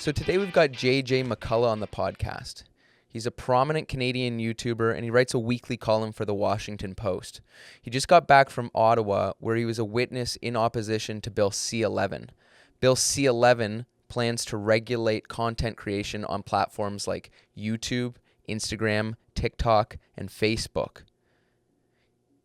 So today we've got JJ McCullough on the podcast. He's a prominent Canadian YouTuber and he writes a weekly column for the Washington Post. He just got back from Ottawa where he was a witness in opposition to Bill C-11. Bill C-11 plans to regulate content creation on platforms like YouTube, Instagram, TikTok, and Facebook.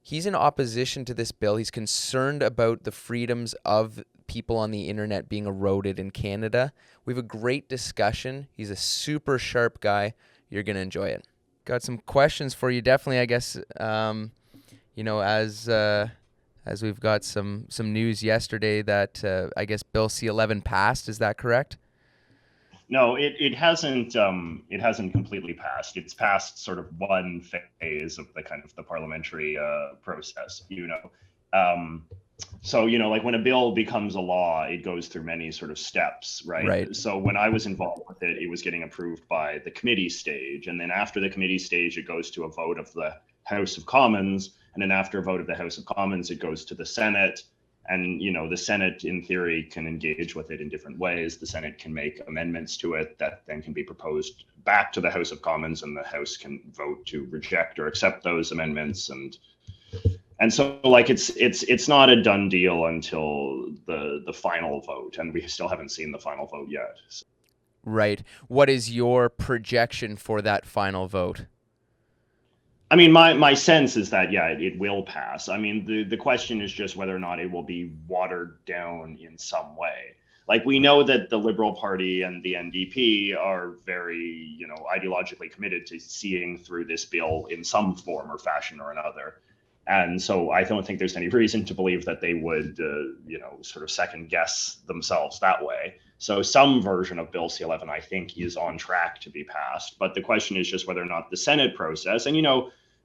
He's in opposition to this bill. He's concerned about the freedoms of people on the internet being eroded in Canada. We have a great discussion. He's a super sharp guy. You're going to enjoy it. Got some questions for you. Definitely, I guess, as we've got some news yesterday that I guess Bill C-11 passed. Is that correct? No, it hasn't completely passed. It's passed sort of one phase of the kind of the parliamentary process, So, like when a bill becomes a law, it goes through many sort of steps, right? So when I was involved with it, it was getting approved by the committee stage. And then after the committee stage, it goes to a vote of the House of Commons. And then after a vote of the House of Commons, it goes to the Senate. And, the Senate, in theory, can engage with it in different ways. The Senate can make amendments to it that then can be proposed back to the House of Commons, and the House can vote to reject or accept those amendments. And so, like, it's not a done deal until the final vote, and we still haven't seen the final vote yet. So. Right. What is your projection for that final vote? I mean, my sense is that, yeah, it will pass. I mean, the question is just whether or not it will be watered down in some way. Like, we know that the Liberal Party and the NDP are very, ideologically committed to seeing through this bill in some form or fashion or another. And so I don't think there's any reason to believe that they would, sort of second guess themselves that way. So some version of Bill C-11, I think, is on track to be passed. But the question is just whether or not the Senate process, and,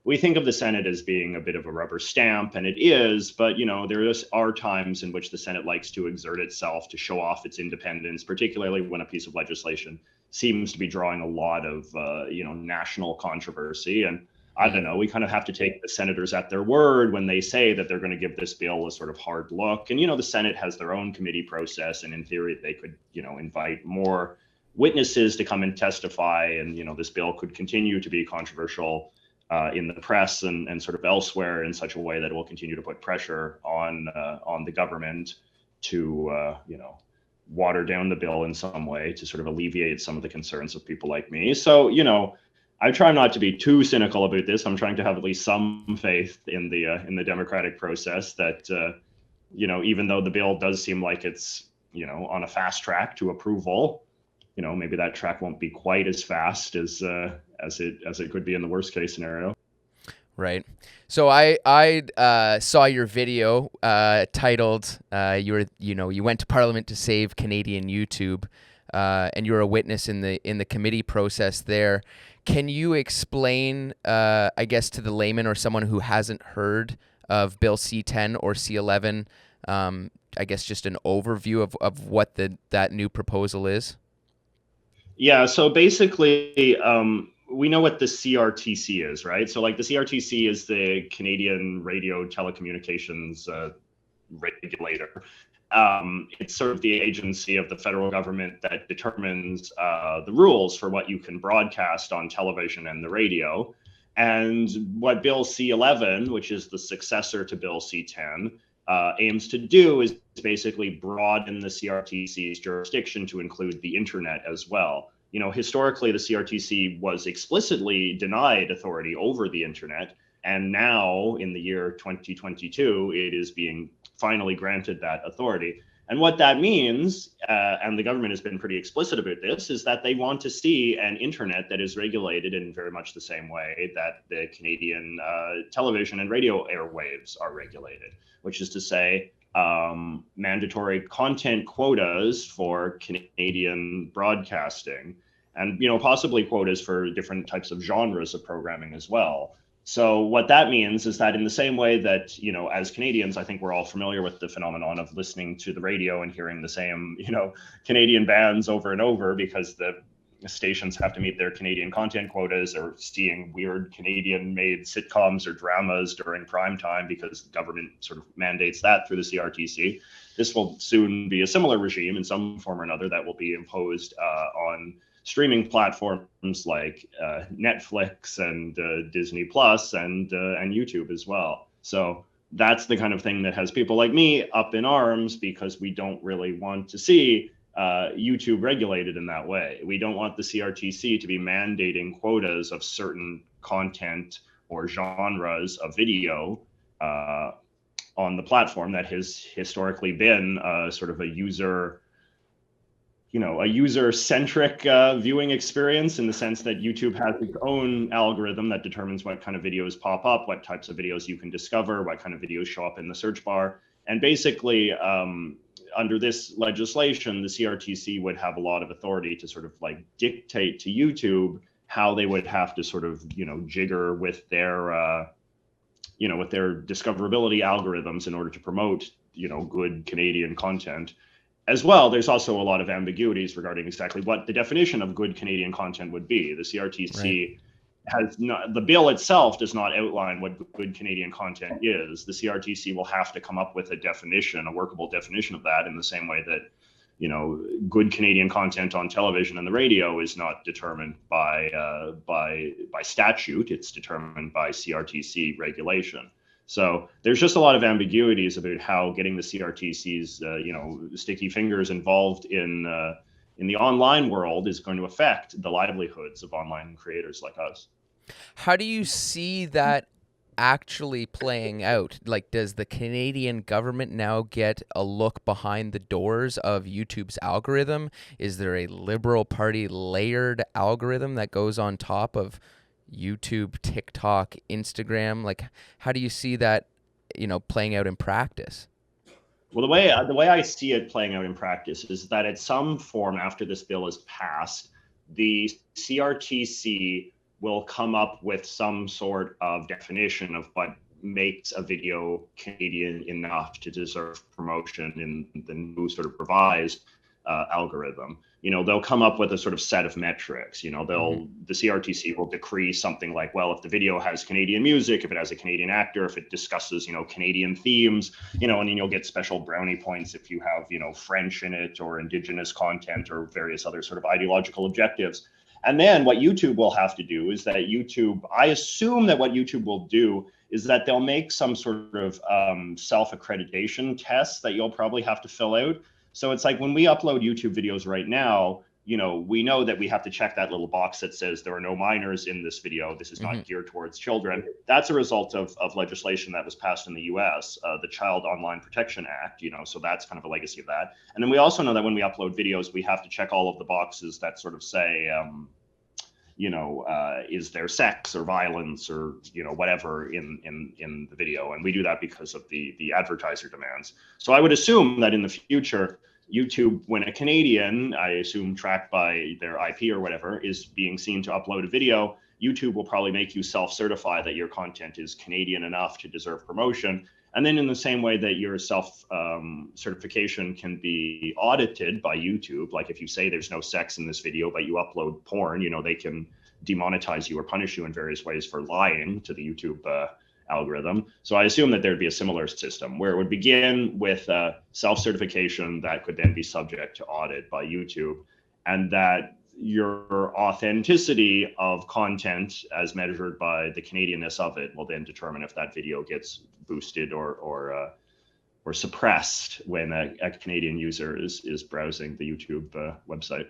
we think of the Senate as being a bit of a rubber stamp, and it is, but, there are times in which the Senate likes to exert itself to show off its independence, particularly when a piece of legislation seems to be drawing a lot of, national controversy. And I don't know, we kind of have to take the senators at their word when they say that they're going to give this bill a sort of hard look. And, the Senate has their own committee process, and in theory, they could, invite more witnesses to come and testify. And, this bill could continue to be controversial in the press and sort of elsewhere in such a way that it will continue to put pressure on the government to, water down the bill in some way to sort of alleviate some of the concerns of people like me. So, I try not to be too cynical about this. I'm trying to have at least some faith in the democratic process that, even though the bill does seem like it's, on a fast track to approval, maybe that track won't be quite as fast as it could be in the worst case scenario. Right. So I saw your video titled you went to Parliament to save Canadian YouTube, and you're a witness in the committee process there. Can you explain, I guess, to the layman or someone who hasn't heard of Bill C-10 or C-11, I guess just an overview of what that new proposal is? Yeah, so basically, we know what the CRTC is, right? So like the CRTC is the Canadian Radio Telecommunications regulator. It's sort of the agency of the federal government that determines the rules for what you can broadcast on television and the radio. And what Bill C-11, which is the successor to Bill C-10, aims to do is basically broaden the CRTC's jurisdiction to include the internet as well. Historically, the CRTC was explicitly denied authority over the internet. And now in the year 2022, it is being finally granted that authority. And what that means, and the government has been pretty explicit about this, is that they want to see an internet that is regulated in very much the same way that the Canadian television and radio airwaves are regulated, which is to say mandatory content quotas for Canadian broadcasting, and possibly quotas for different types of genres of programming as well. So what that means is that in the same way that, as Canadians, I think we're all familiar with the phenomenon of listening to the radio and hearing the same, Canadian bands over and over because the stations have to meet their Canadian content quotas, or seeing weird Canadian-made sitcoms or dramas during prime time because the government sort of mandates that through the CRTC. This will soon be a similar regime in some form or another that will be imposed on streaming platforms like Netflix and Disney Plus and YouTube as well. So that's the kind of thing that has people like me up in arms, because we don't really want to see YouTube regulated in that way. We don't want the CRTC to be mandating quotas of certain content or genres of video on the platform that has historically been sort of a user-centric viewing experience, in the sense that YouTube has its own algorithm that determines what kind of videos pop up, what types of videos you can discover, what kind of videos show up in the search bar. And basically, under this legislation, the CRTC would have a lot of authority to sort of like dictate to YouTube how they would have to sort of, jigger with their, with their discoverability algorithms in order to promote, good Canadian content. As well, there's also a lot of ambiguities regarding exactly what the definition of good Canadian content would be. The CRTC has not, the bill itself does not outline what good Canadian content is. The CRTC will have to come up with a definition, a workable definition of that, in the same way that, good Canadian content on television and the radio is not determined by statute. It's determined by CRTC regulation. So there's just a lot of ambiguities about how getting the CRTC's, sticky fingers involved in the online world is going to affect the livelihoods of online creators like us. How do you see that actually playing out? Like, does the Canadian government now get a look behind the doors of YouTube's algorithm? Is there a Liberal Party layered algorithm that goes on top of YouTube, TikTok, Instagram? Like, how do you see that, playing out in practice? Well, the way I see it playing out in practice is that at some form after this bill is passed, the CRTC will come up with some sort of definition of what makes a video Canadian enough to deserve promotion in the new sort of revised algorithm. They'll come up with a sort of set of metrics. The CRTC will decree something like, well, if the video has Canadian music, if it has a Canadian actor, if it discusses, Canadian themes, and then you'll get special brownie points if you have, French in it, or Indigenous content, or various other sort of ideological objectives. And then what YouTube will have to do is that I assume that what YouTube will do is that they'll make some sort of self-accreditation tests that you'll probably have to fill out. So it's like when we upload YouTube videos right now, we know that we have to check that little box that says there are no minors in this video. This is not geared towards children. That's a result of legislation that was passed in the US, the Child Online Protection Act, so that's kind of a legacy of that. And then we also know that when we upload videos, we have to check all of the boxes that sort of say, is there sex or violence or, whatever in the video. And we do that because of the advertiser demands. So I would assume that in the future, YouTube, when a Canadian, I assume tracked by their IP or whatever, is being seen to upload a video, YouTube will probably make you self-certify that your content is Canadian enough to deserve promotion. And then in the same way that your self-certification can be audited by YouTube, like if you say there's no sex in this video, but you upload porn, they can demonetize you or punish you in various ways for lying to the YouTube algorithm. So I assume that there'd be a similar system where it would begin with self-certification that could then be subject to audit by YouTube, and that your authenticity of content as measured by the Canadianness of it will then determine if that video gets boosted or suppressed when a Canadian user is browsing the YouTube website.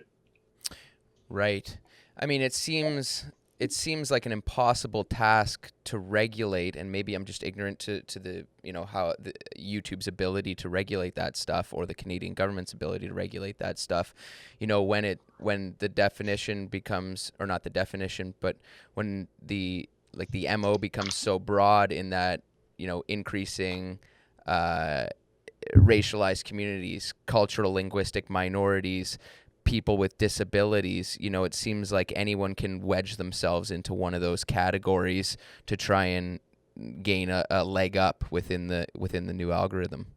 Right. I mean, it seems like an impossible task to regulate, and maybe I'm just ignorant to the, how the YouTube's ability to regulate that stuff, or the Canadian government's ability to regulate that stuff. When the definition becomes, or not the definition, but when the MO becomes so broad in that, increasing racialized communities, cultural linguistic minorities, people with disabilities, it seems like anyone can wedge themselves into one of those categories to try and gain a leg up within the new algorithm.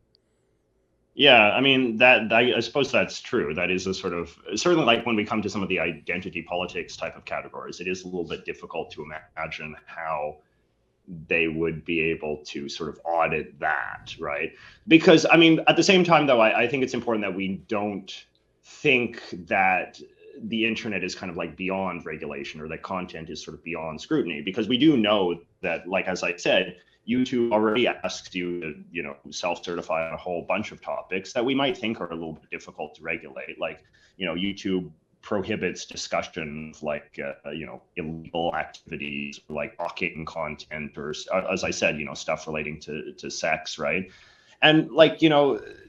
Yeah, I mean I suppose that's true. That is a sort of, certainly like when we come to some of the identity politics type of categories, it is a little bit difficult to imagine how they would be able to sort of audit that, right? Because I mean, at the same time, though, I think it's important that we don't think that the internet is kind of like beyond regulation, or that content is sort of beyond scrutiny, because we do know that, like as I said, YouTube already asks you to, self-certify on a whole bunch of topics that we might think are a little bit difficult to regulate. Like, YouTube prohibits discussion of like illegal activities, like mocking content, or as I said, stuff relating to sex, right? And like,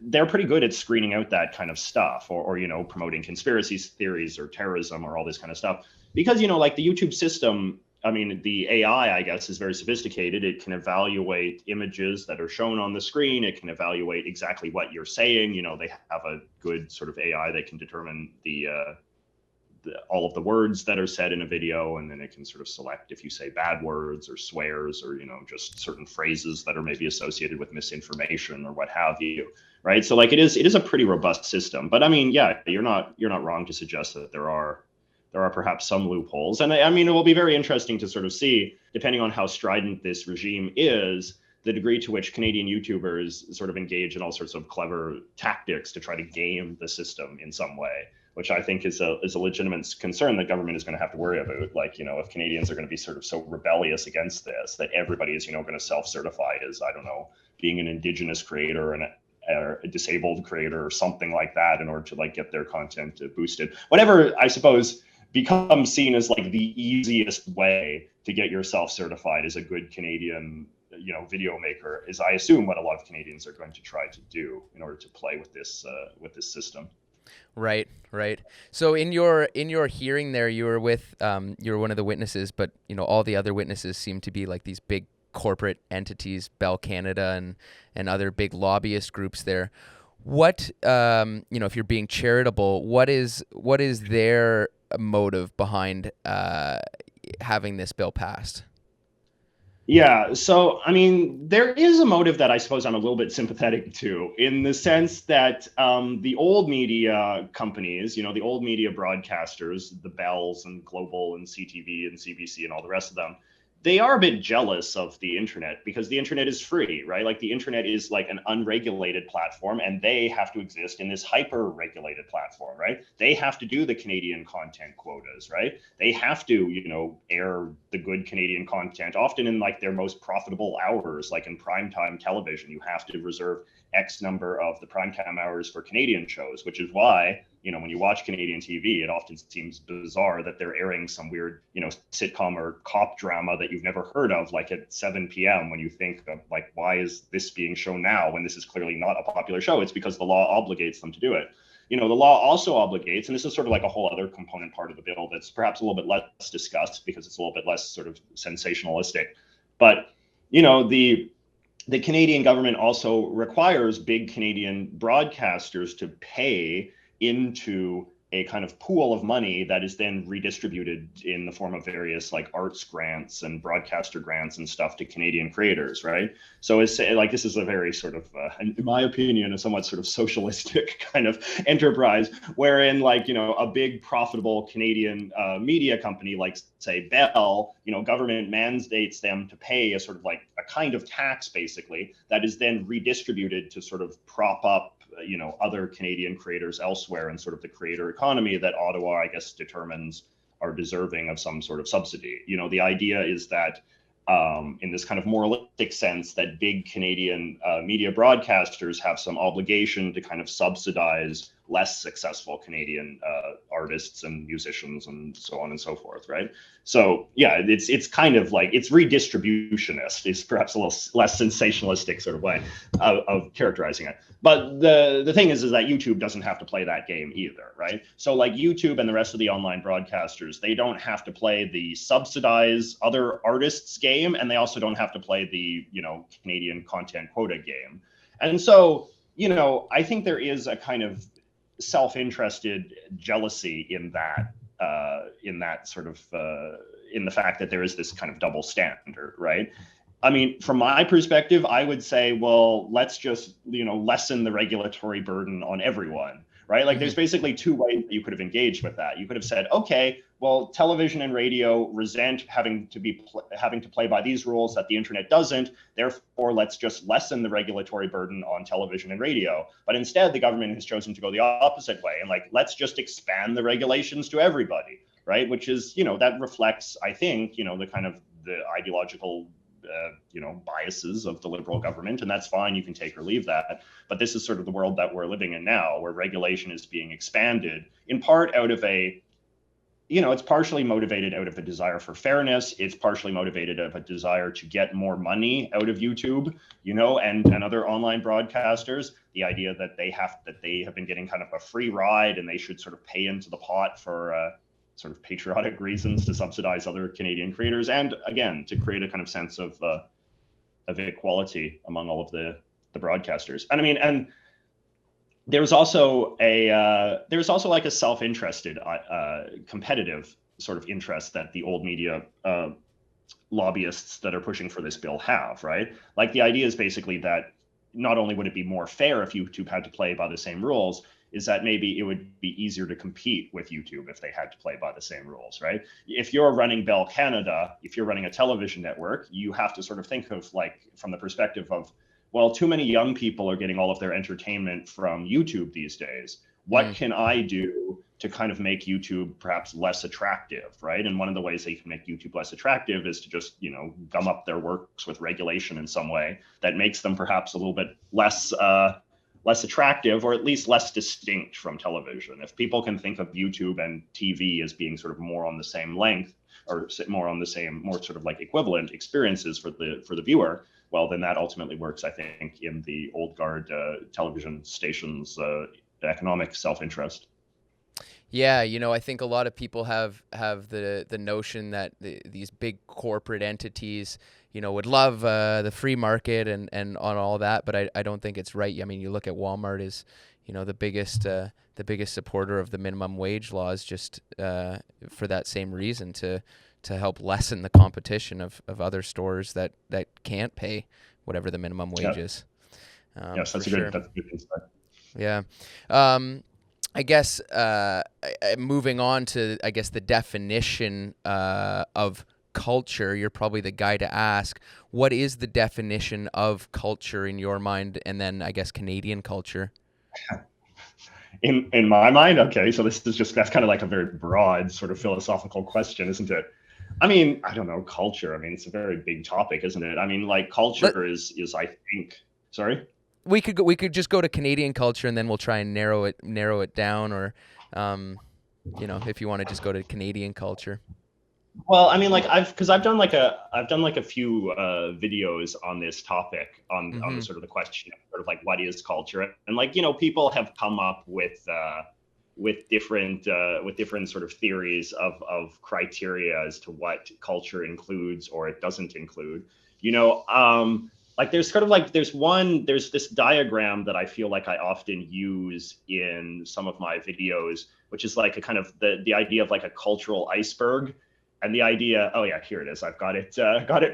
they're pretty good at screening out that kind of stuff, or promoting conspiracy theories or terrorism or all this kind of stuff, because like the YouTube system, I mean, the AI, I guess, is very sophisticated. It can evaluate images that are shown on the screen. It can evaluate exactly what you're saying. They have a good sort of AI that can determine all of the words that are said in a video, and then it can sort of select if you say bad words or swears, or just certain phrases that are maybe associated with misinformation or what have you, right? So like it is a pretty robust system. But I mean, yeah, you're not wrong to suggest that there are perhaps some loopholes. And I mean, it will be very interesting to sort of see, depending on how strident this regime is, the degree to which Canadian YouTubers sort of engage in all sorts of clever tactics to try to game the system in some way, which I think is a legitimate concern that government is going to have to worry about. Like, if Canadians are going to be sort of so rebellious against this, that everybody is, going to self-certify as, I don't know, being an Indigenous creator and a disabled creator or something like that in order to like get their content boosted. Whatever, I suppose, becomes seen as like the easiest way to get yourself certified as a good Canadian video maker, is, I assume, what a lot of Canadians are going to try to do in order to play with this system. Right. So in your hearing there, you were with you were one of the witnesses, but all the other witnesses seem to be like these big corporate entities, Bell Canada and other big lobbyist groups there. What if you're being charitable, what is their motive behind having this bill passed? Yeah, so I mean, there is a motive that I suppose I'm a little bit sympathetic to, in the sense that the old media companies, the old media broadcasters, the Bells and Global and CTV and CBC and all the rest of them, they are a bit jealous of the internet, because the internet is free, right? Like the internet is like an unregulated platform, and they have to exist in this hyper regulated platform, right? They have to do the Canadian content quotas, right? They have to, air the good Canadian content, often in like their most profitable hours, like in primetime television. You have to reserve X number of the primetime hours for Canadian shows, which is why, when you watch Canadian TV, it often seems bizarre that they're airing some weird, sitcom or cop drama that you've never heard of, like at 7 p.m. when you think of like, why is this being shown now when this is clearly not a popular show? It's because the law obligates them to do it. The law also obligates, and this is sort of like a whole other component part of the bill that's perhaps a little bit less discussed because it's a little bit less sort of sensationalistic. But, the Canadian government also requires big Canadian broadcasters to pay into a kind of pool of money that is then redistributed in the form of various like arts grants and broadcaster grants and stuff to Canadian creators, right? So it's like, this is a very sort of, in my opinion, a somewhat sort of socialistic kind of enterprise, wherein like, a big profitable Canadian media company, like say Bell, government mandates them to pay a sort of like a kind of tax, basically, that is then redistributed to sort of prop up other Canadian creators elsewhere in sort of the creator economy that Ottawa, I guess, determines are deserving of some sort of subsidy. The idea is that in this kind of moralistic sense, that big Canadian media broadcasters have some obligation to kind of subsidize less successful Canadian artists and musicians and so on and so forth, right? So yeah, it's kind of like, it's redistributionist is perhaps a little less sensationalistic sort of way of characterizing it. But the thing is that YouTube doesn't have to play that game either, right? So like YouTube and the rest of the online broadcasters, they don't have to play the subsidize other artists game, and they also don't have to play the, Canadian content quota game. And so, I think there is a kind of self-interested jealousy in that sort of in the fact that there is this kind of double standard, right? I mean, from my perspective, I would say, well, let's just, lessen the regulatory burden on everyone, right? Like, there's basically two ways that you could have engaged with that. You could have said, okay, well, television and radio resent having to play by these rules that the internet doesn't. Therefore, let's just lessen the regulatory burden on television and radio. But instead, the government has chosen to go the opposite way, and like, let's just expand the regulations to everybody, right? Which is, that reflects, I think, the kind of the ideological biases of the liberal government, and that's fine. You can take or leave that. But this is sort of the world that we're living in now, where regulation is being expanded in part out of it's partially motivated out of a desire for fairness. It's partially motivated out of a desire to get more money out of YouTube, and other online broadcasters. The idea that they have been getting kind of a free ride and they should sort of pay into the pot for sort of patriotic reasons to subsidize other Canadian creators, and again to create a kind of sense of equality among all of the broadcasters. And I mean, and there's also like a self-interested competitive sort of interest that the old media lobbyists that are pushing for this bill have, right? Like, the idea is basically that not only would it be more fair if YouTube had to play by the same rules, is that maybe it would be easier to compete with YouTube if they had to play by the same rules, right? If you're running Bell Canada, if you're running a television network, you have to sort of think of, like, from the perspective of, well, too many young people are getting all of their entertainment from YouTube these days. What can I do to kind of make YouTube perhaps less attractive, right? And one of the ways that you can make YouTube less attractive is to just, gum up their works with regulation in some way that makes them perhaps a little bit less attractive, or at least less distinct from television. If people can think of YouTube and TV as being sort of more on the same length, or more sort of like equivalent experiences for the viewer, well, then that ultimately works, I think, in the old guard television stations' economic self-interest. Yeah, I think a lot of people have the notion that these big corporate entities, would love the free market and on all that, but I don't think it's right. I mean, you look at Walmart is, the biggest supporter of the minimum wage laws, just for that same reason, to help lessen the competition of other stores that can't pay whatever the minimum wage is. Yes, that's a good insight. Yeah. I guess moving on to, the definition of culture, you're probably the guy to ask. What is the definition of culture in your mind, and then I guess Canadian culture? In my mind, okay, so that's kind of like a very broad sort of philosophical question, isn't it? I mean, I don't know, culture. I mean, it's a very big topic, isn't it? I mean, like, culture is I think. Sorry. We could just go to Canadian culture, and then we'll try and narrow it down, or if you want to just go to Canadian culture. Well, I mean, like, I've done like a few videos on this topic on the sort of the question of sort of like, what is culture, and like, people have come up with different sort of theories of criteria as to what culture includes or it doesn't include. Like, there's this diagram that I feel like I often use in some of my videos, which is like a kind of the idea of like a cultural iceberg. And the idea, oh yeah, here it is. I've got it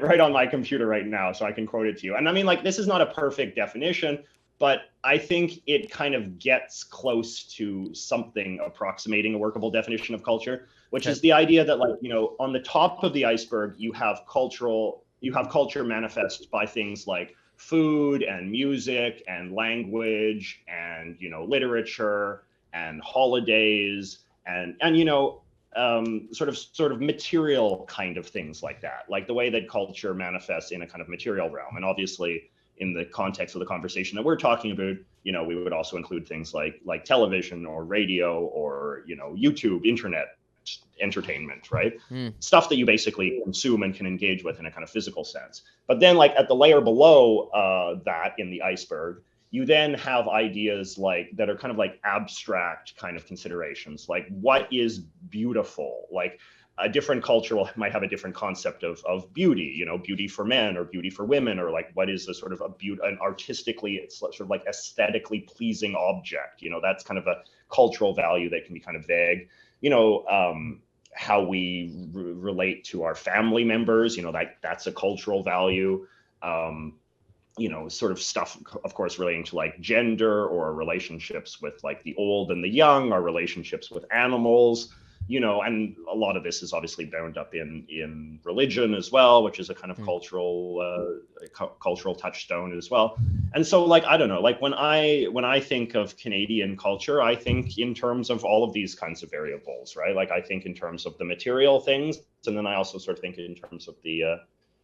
right on my computer right now, so I can quote it to you. And I mean, like, this is not a perfect definition, but I think it kind of gets close to something approximating a workable definition of culture, which is the idea that, like, on the top of the iceberg, you have culture manifest by things like food and music and language and, literature and holidays and sort of material kind of things like that, like the way that culture manifests in a kind of material realm. And obviously, in the context of the conversation that we're talking about, we would also include things like television or radio or, YouTube, internet entertainment, right? Stuff that you basically consume and can engage with in a kind of physical sense. But then, like, at the layer below that in the iceberg, you then have ideas like that are kind of like abstract kind of considerations, like what is beautiful. Like, a different culture might have a different concept of beauty, beauty for men or beauty for women, or like what is a sort of an artistically, it's sort of like aesthetically pleasing object. That's kind of a cultural value that can be kind of vague. how we relate to our family members, that's a cultural value. Sort of stuff, of course, relating to like gender or relationships with like the old and the young, or relationships with animals, and a lot of this is obviously bound up in religion as well, which is a kind of cultural touchstone as well. And so, like, I don't know, like when I think of Canadian culture, I think in terms of all of these kinds of variables, right? Like I think in terms of the material things, and then I also sort of think in terms of the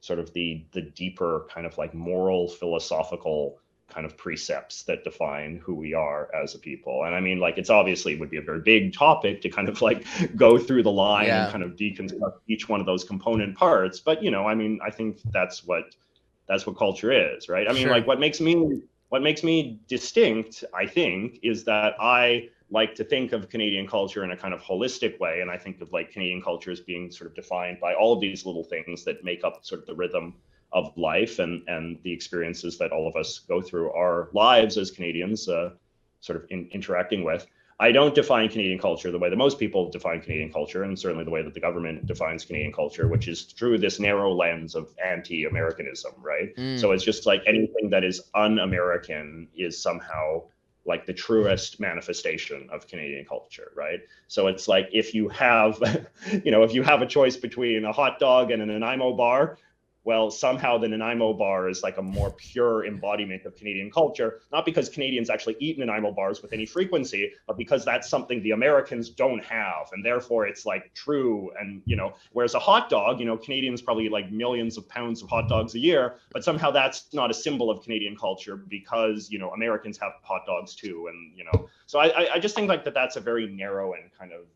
the deeper kind of like moral, philosophical kind of precepts that define who we are as a people. And I mean, like, it's obviously would be a very big topic to kind of like go through the line and kind of deconstruct each one of those component parts. But, I mean, I think that's what culture is, right? I mean, like what makes me distinct, I think, is that I like to think of Canadian culture in a kind of holistic way. And I think of like Canadian culture as being sort of defined by all of these little things that make up sort of the rhythm of life and the experiences that all of us go through our lives as Canadians, sort of interacting with. I don't define Canadian culture the way that most people define Canadian culture, and certainly the way that the government defines Canadian culture, which is through this narrow lens of anti-Americanism, right? So it's just like anything that is un-American is somehow like the truest manifestation of Canadian culture, right? So it's like if you have, if you have a choice between a hot dog and an Nanaimo bar, well, somehow the Nanaimo bar is like a more pure embodiment of Canadian culture, not because Canadians actually eat Nanaimo bars with any frequency, but because that's something the Americans don't have. And therefore it's like true. And, whereas a hot dog, Canadians probably eat like millions of pounds of hot dogs a year, but somehow that's not a symbol of Canadian culture because, Americans have hot dogs too. And, so I just think like that's a very narrow and kind of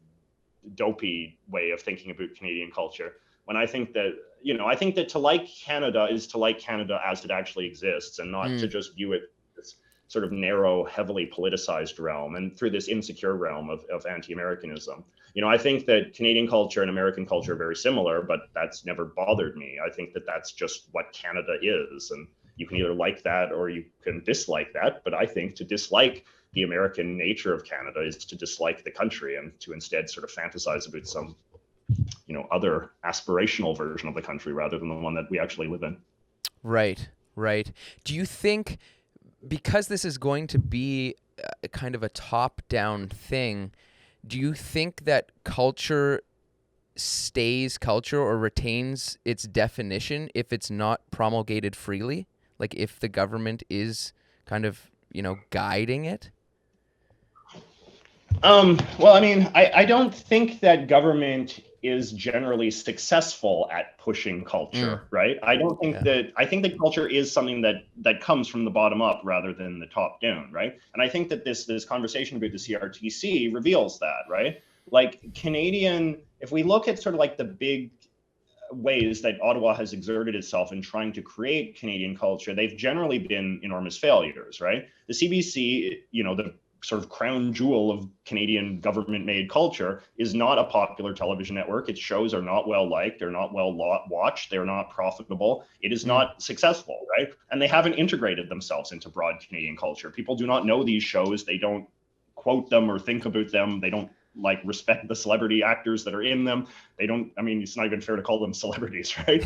dopey way of thinking about Canadian culture. When I think that, I think that to like Canada is to like Canada as it actually exists, and not to just view it as sort of narrow, heavily politicized realm and through this insecure realm of anti-Americanism. I think that Canadian culture and American culture are very similar, but that's never bothered me. I think that that's just what Canada is. And you can either like that or you can dislike that. But I think to dislike the American nature of Canada is to dislike the country and to instead sort of fantasize about some other aspirational version of the country rather than the one that we actually live in. Right. Do you think, because this is going to be a kind of a top-down thing, do you think that culture stays culture or retains its definition if it's not promulgated freely? Like if the government is kind of, guiding it? Well, I mean, I don't think that government is generally successful at pushing culture, right? I don't think I think that culture is something that comes from the bottom up rather than the top down, right? And I think that this conversation about the CRTC reveals that, right? Like if we look at sort of like the big ways that Ottawa has exerted itself in trying to create Canadian culture, they've generally been enormous failures, right? The CBC, the sort of crown jewel of Canadian government-made culture, is not a popular television network. Its shows are not well liked, they're not well watched, they're not profitable. It is not successful, right? And they haven't integrated themselves into broad Canadian culture. People do not know these shows. They don't quote them or think about them. They don't like respect the celebrity actors that are in them. They don't. I mean, it's not even fair to call them celebrities, right?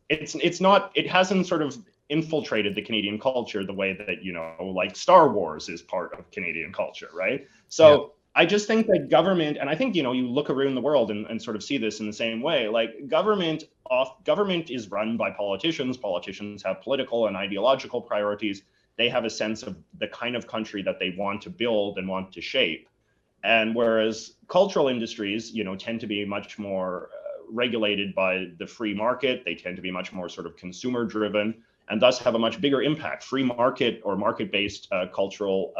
It's not. It hasn't sort of infiltrated the Canadian culture the way that, like Star Wars is part of Canadian culture, right? So I just think that government, and I think, you look around the world and sort of see this in the same way, like government is run by politicians. Politicians have political and ideological priorities. They have a sense of the kind of country that they want to build and want to shape. And whereas cultural industries, tend to be much more regulated by the free market, they tend to be much more sort of consumer driven, and thus have a much bigger impact. Free market or market-based cultural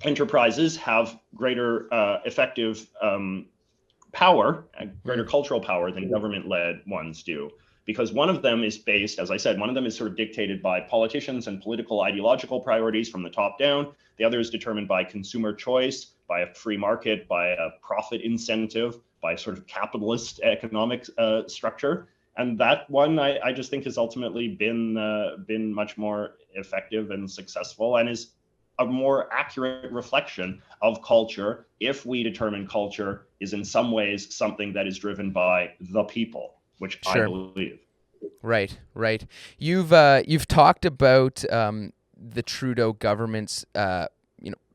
enterprises have greater effective power, greater cultural power than government-led ones do. Because one of them is based, as I said, one of them is sort of dictated by politicians and political ideological priorities from the top down. The other is determined by consumer choice, by a free market, by a profit incentive, by sort of capitalist economic structure. And that one, I just think has ultimately been much more effective and successful, and is a more accurate reflection of culture if we determine culture is in some ways something that is driven by the people, which I Sure. believe. Right, right. You've talked about the Trudeau government's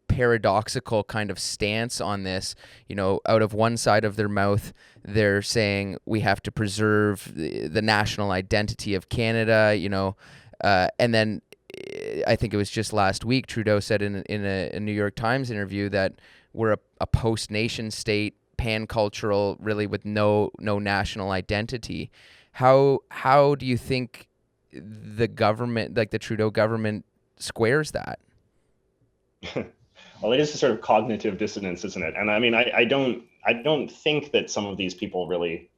paradoxical kind of stance on this. Out of one side of their mouth, they're saying we have to preserve the national identity of Canada. And then I think it was just last week Trudeau said in a New York Times interview that we're a post-nation state, pan-cultural, really with no national identity. How do you think the government, like the Trudeau government, squares that? Well, it is a sort of cognitive dissonance, isn't it? And I mean, I don't think that some of these people really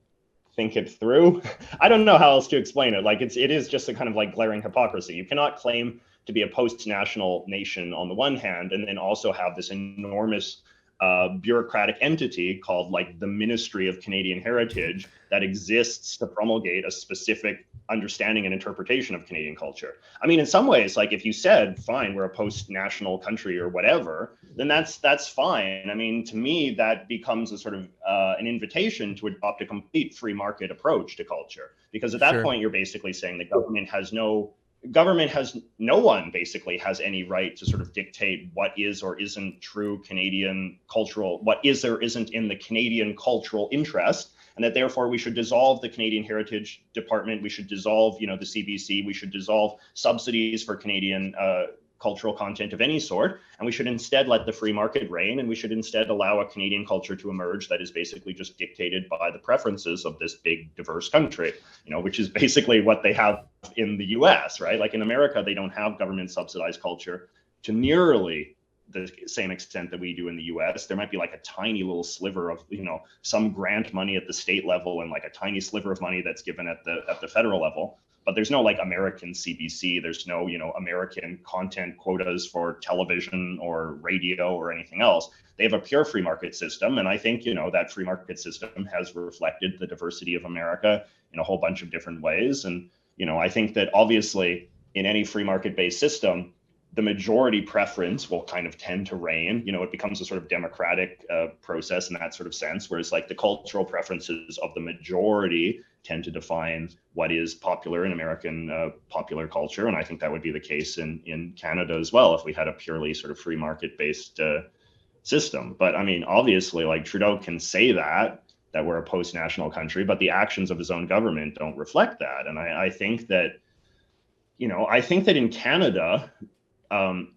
think it through. I don't know how else to explain it. Like it is just a kind of like glaring hypocrisy. You cannot claim to be a post-national nation on the one hand, and then also have this enormous bureaucratic entity called like the Ministry of Canadian Heritage that exists to promulgate a specific understanding and interpretation of Canadian culture. I mean, in some ways, like if you said, fine, we're a post-national country or whatever, then that's fine. I mean, to me, that becomes a sort of an invitation to adopt a complete free market approach to culture, because at that Sure. point, you're basically saying the no one basically has any right to sort of dictate what is or isn't true Canadian cultural, what is or isn't in the Canadian cultural interest, and that therefore we should dissolve the Canadian Heritage Department, we should dissolve, the CBC, we should dissolve subsidies for Canadian cultural content of any sort, and we should instead let the free market reign, and we should instead allow a Canadian culture to emerge that is basically just dictated by the preferences of this big diverse country, which is basically what they have in the US, right? Like in America, they don't have government subsidized culture to nearly the same extent that we do in the US. There might be like a tiny little sliver of, some grant money at the state level and like a tiny sliver of money that's given at the federal level. But there's no like American CBC. There's no, American content quotas for television or radio or anything else. They have a pure free market system. And I think, that free market system has reflected the diversity of America in a whole bunch of different ways. And, I think that obviously in any free market based system, the majority preference will kind of tend to reign. It becomes a sort of democratic process in that sort of sense, whereas like the cultural preferences of the majority tend to define what is popular in American popular culture. And I think that would be the case in Canada as well, if we had a purely sort of free market based system. But I mean, obviously, like Trudeau can say that we're a post-national country, but the actions of his own government don't reflect that. And I think that, in Canada,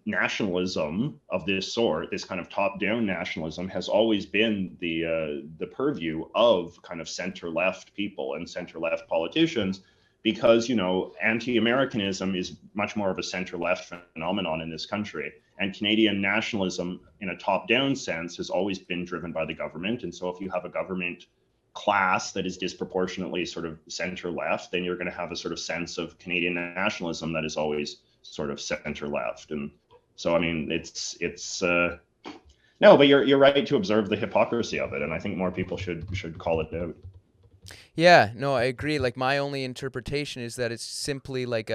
nationalism of this sort, this kind of top-down nationalism, has always been the purview of kind of center-left people and center-left politicians, because anti-Americanism is much more of a center-left phenomenon in this country, and Canadian nationalism in a top-down sense has always been driven by the government. And so if you have a government class that is disproportionately sort of center-left, then you're going to have a sort of sense of Canadian nationalism that is always sort of center left. And so I mean it's no, but you're right to observe the hypocrisy of it, and I think more people should call it out. Yeah, no, I agree. Like my only interpretation is that it's simply like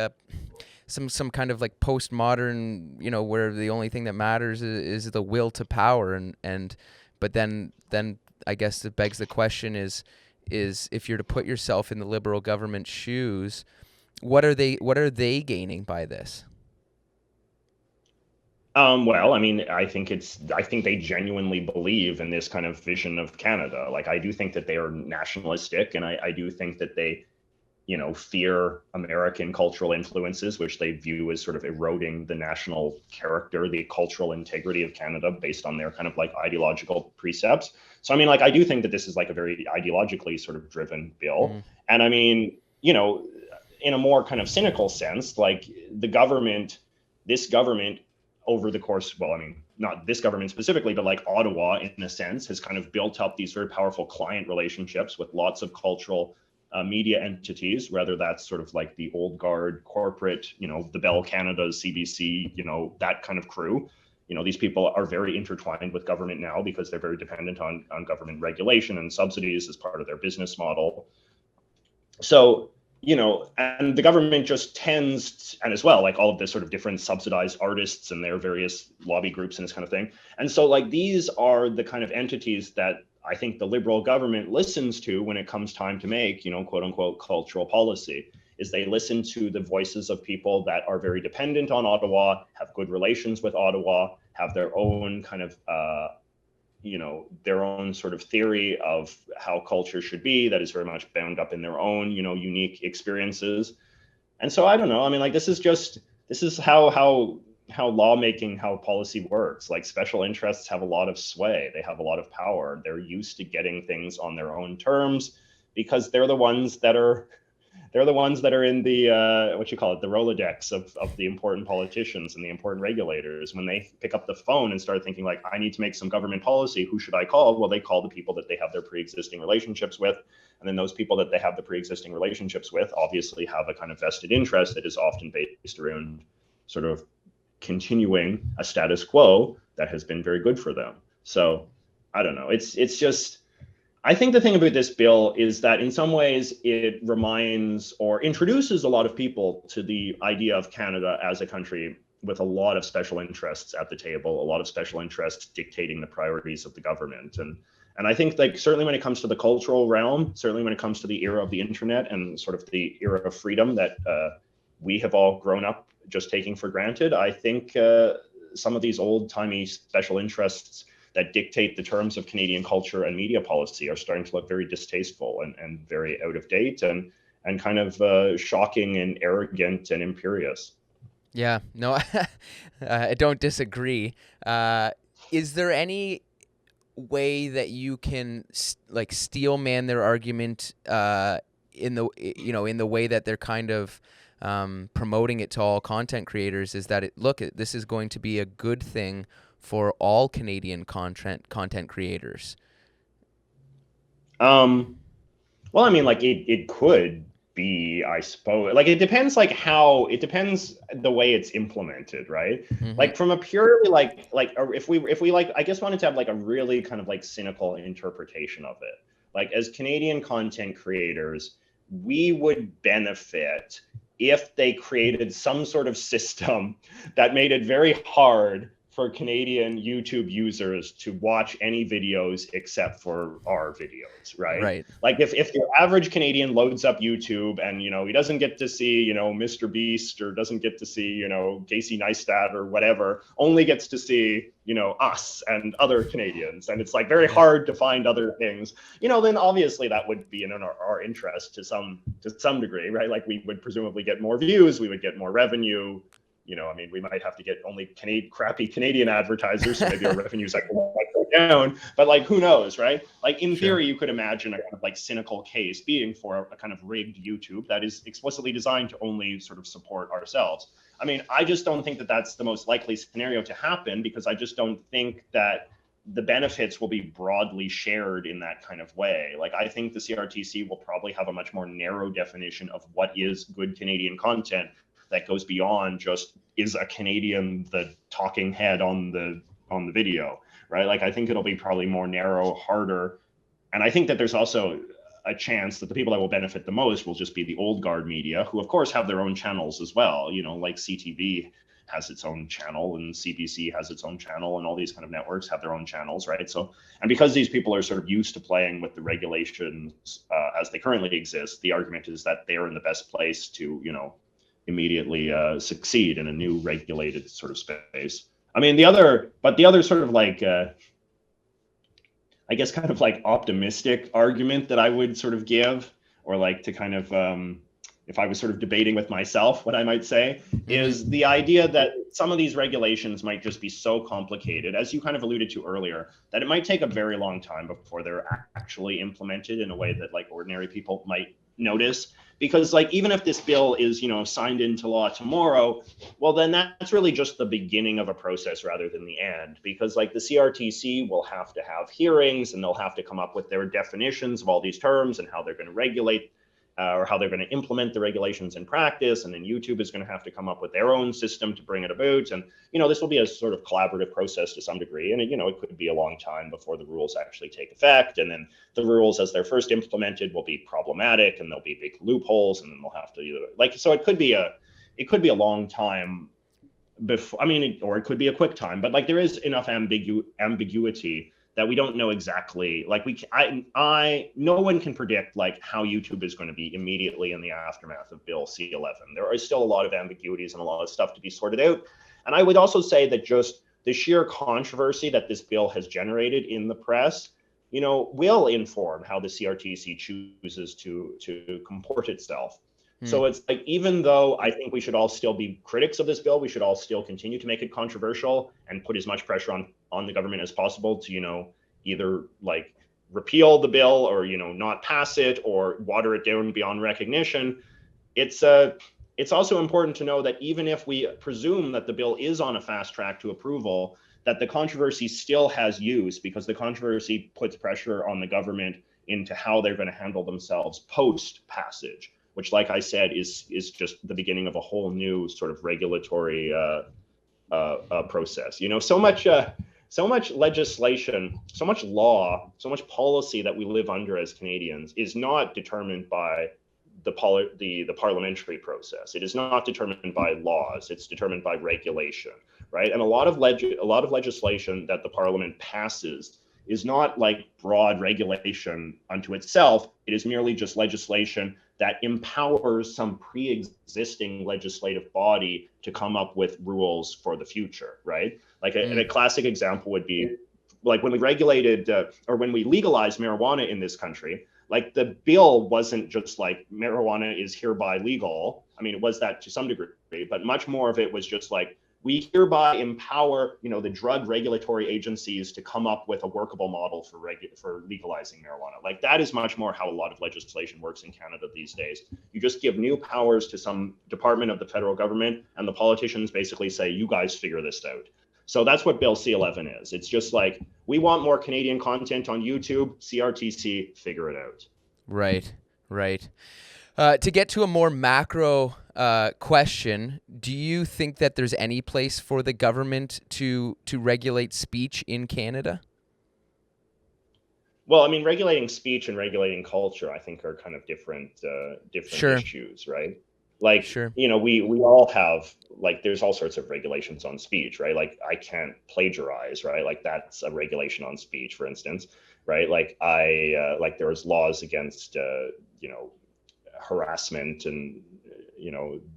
some kind of like postmodern, where the only thing that matters is the will to power, but then I guess it begs the question is if you're to put yourself in the Liberal government shoes, what are they gaining by this? Well, I mean, I think they genuinely believe in this kind of vision of Canada. Like, I do think that they are nationalistic, and I do think that they, fear American cultural influences, which they view as sort of eroding the national character, the cultural integrity of Canada based on their kind of like ideological precepts. So, I mean, like, I do think that this is like a very ideologically sort of driven bill. Mm. And I mean, in a more kind of cynical sense, like this government over the course, well, I mean, not this government specifically, but like Ottawa in a sense has kind of built up these very powerful client relationships with lots of cultural media entities, whether that's sort of like the old guard corporate, the Bell Canada, CBC, that kind of crew. These people are very intertwined with government now because they're very dependent on government regulation and subsidies as part of their business model. So, and the government just tends, and as well, like all of this sort of different subsidized artists and their various lobby groups and this kind of thing. And so like these are the kind of entities that I think the liberal government listens to when it comes time to make, quote unquote, cultural policy, is they listen to the voices of people that are very dependent on Ottawa, have good relations with Ottawa, have their own kind of, their own sort of theory of how culture should be that is very much bound up in their own, unique experiences. And so I don't know. I mean, like, this is how lawmaking, how policy works. Like, special interests have a lot of sway. They have a lot of power. They're used to getting things on their own terms because they're the ones that are in the what you call it, the Rolodex of the important politicians and the important regulators. When they pick up the phone and start thinking like, I need to make some government policy, who should I call? Well, they call the people that they have their pre-existing relationships with. And then those people that they have the pre-existing relationships with obviously have a kind of vested interest that is often based around sort of continuing a status quo that has been very good for them. So I don't know. It's just, I think the thing about this bill is that in some ways it reminds or introduces a lot of people to the idea of Canada as a country with a lot of special interests at the table, a lot of special interests dictating the priorities of the government. And I think, like, certainly when it comes to the cultural realm, certainly when it comes to the era of the internet and sort of the era of freedom that we have all grown up just taking for granted, I think some of these old-timey special interests that dictate the terms of Canadian culture and media policy are starting to look very distasteful and very out of date and kind of shocking and arrogant and imperious. Yeah, no, I don't disagree. Is there any way that you can like steelman their argument in the way that they're kind of promoting it to all content creators? Is that this is going to be a good thing for all Canadian content creators? Well, I mean, like it could be, I suppose. Like it depends the way it's implemented, right? Mm-hmm. Like from a purely like if we like, I guess wanted to have like a really kind of like cynical interpretation of it. Like as Canadian content creators, we would benefit if they created some sort of system that made it very hard for Canadian YouTube users to watch any videos except for our videos, right? Right. Like if your average Canadian loads up YouTube and, he doesn't get to see, Mr. Beast or doesn't get to see, Casey Neistat or whatever, only gets to see, us and other Canadians. And it's like very hard to find other things, then obviously that would be in our interest to some degree, right? Like we would presumably get more views, we would get more revenue. I mean, we might have to get only crappy Canadian advertisers, so maybe our revenues might go down, but like, who knows, right? Like in theory, you could imagine a kind of like cynical case being for a kind of rigged YouTube that is explicitly designed to only sort of support ourselves. I mean, I just don't think that that's the most likely scenario to happen because I just don't think that the benefits will be broadly shared in that kind of way. Like, I think the CRTC will probably have a much more narrow definition of what is good Canadian content that goes beyond just, is a Canadian the talking head on the video, right? Like, I think it'll be probably more narrow, harder. And I think that there's also a chance that the people that will benefit the most will just be the old guard media, who of course have their own channels as well. Like CTV has its own channel and CBC has its own channel and all these kind of networks have their own channels, right? So, and because these people are sort of used to playing with the regulations as they currently exist, the argument is that they're in the best place to, immediately succeed in a new regulated sort of space. I mean, the other sort of like, I guess kind of like optimistic argument that I would sort of give, or like to kind of, if I was sort of debating with myself, what I might say is the idea that some of these regulations might just be so complicated, as you kind of alluded to earlier, that it might take a very long time before they're actually implemented in a way that like ordinary people might notice. Because like, even if this bill is, signed into law tomorrow, well, then that's really just the beginning of a process rather than the end. Because like the CRTC will have to have hearings and they'll have to come up with their definitions of all these terms and how they're going to regulate or how they're going to implement the regulations in practice. And then YouTube is going to have to come up with their own system to bring it about. And, this will be a sort of collaborative process to some degree. And, it could be a long time before the rules actually take effect. And then the rules as they're first implemented will be problematic, and there'll be big loopholes, and then they'll have to so it could be a long time before, or it could be a quick time, but there is enough ambiguity that we don't know exactly, no one can predict how YouTube is going to be immediately in the aftermath of Bill C-11. There are still a lot of ambiguities and a lot of stuff to be sorted out. And I would also say that just the sheer controversy that this bill has generated in the press, will inform how the CRTC chooses to comport itself. So it's even though I think we should all still be critics of this bill, we should all still continue to make it controversial and put as much pressure on the government as possible to, either repeal the bill or, not pass it or water it down beyond recognition. It's also important to know that even if we presume that the bill is on a fast track to approval, that the controversy still has use, because the controversy puts pressure on the government into how they're going to handle themselves post passage, which, like I said, is just the beginning of a whole new sort of regulatory process. So much legislation, so much law, so much policy that we live under as Canadians is not determined by the parliamentary process. It is not determined by laws. It's determined by regulation, right? And a lot of legislation that the Parliament passes is not broad regulation unto itself. It is merely just legislation that empowers some pre-existing legislative body to come up with rules for the future, right? And a classic example would be when we regulated or when we legalized marijuana in this country. The bill wasn't just marijuana is hereby legal. it was that to some degree, but much more of it was just we hereby empower, the drug regulatory agencies to come up with a workable model for legalizing marijuana. That is much more how a lot of legislation works in Canada these days. You just give new powers to some department of the federal government, and the politicians basically say, you guys figure this out. So that's what Bill C-11 is. It's just we want more Canadian content on YouTube, CRTC, figure it out. Right. To get to a more macro question, do you think that there's any place for the government to regulate speech in Canada? Well, regulating speech and regulating culture, I think, are kind of different Sure. issues, right? Sure. We all have, there's all sorts of regulations on speech, right? I can't plagiarize, right? That's a regulation on speech, for instance, right? There's laws against, harassment and,